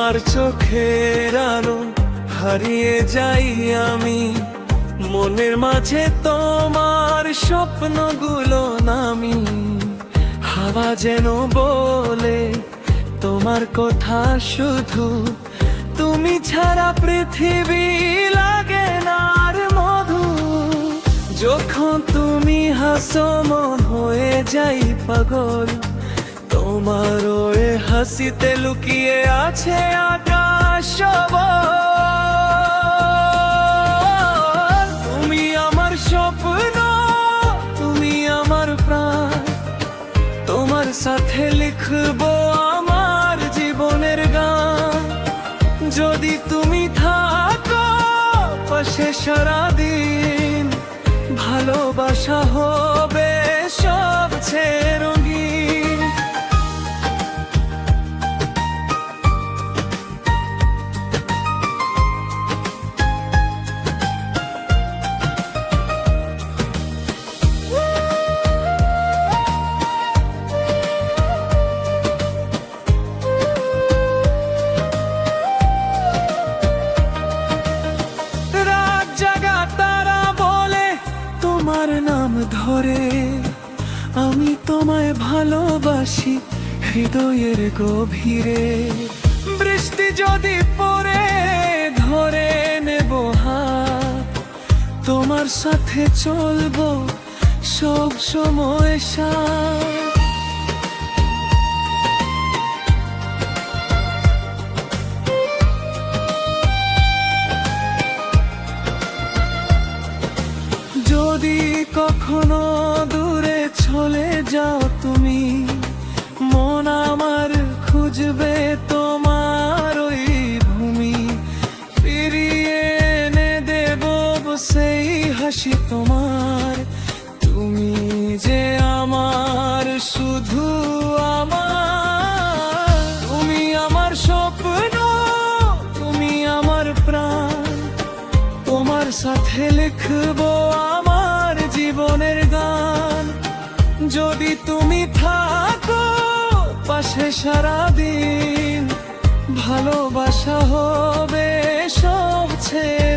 তোমার চোখের আলো হারিয়ে যাই আমি, মনের মাঝে তোমার স্বপ্নগুলো নামি। হাওয়া যেন বলে তোমার কথা শুধু, তুমি ছাড়া পৃথিবী লাগে না আর মধু। যখন তুমি হাসো মন হয়ে যাই পাগল, তোমার ওই হাসিতে লুকিয়ে আছে আকাশ। তুমি আমার স্বপ্ন, তুমি আমার প্রাণ, তোমার সাথে লিখবো আমার জীবনের গান। যদি তুমি থাকো পাশে সারাদিন, ভালোবাসা হবে সবচেয়ে রঙিন। তোমার নাম ধরে আমি তোমায় ভালোবাসি হৃদয়ের গভীরে। বৃষ্টি যদি পড়ে ধরে নেব হাত, তোমার সাথে চলবো সব সময় সাথ। যদি কখনো দূরে চলে যাও তুমি, মন আমার খুঁজবে তোমার ওই ভূমি। ফিরিয়ে এনে দেব সেই হাসি তোমার, তুমি যে আমার শুধু আমার। তুমি আমার স্বপ্ন, তুমি আমার প্রাণ, তোমার সাথে লিখবো আমার জীবনের গান। যদি তুমি থাকো পাশে সারাদিন, ভালোবাসা হবে সবচেয়ে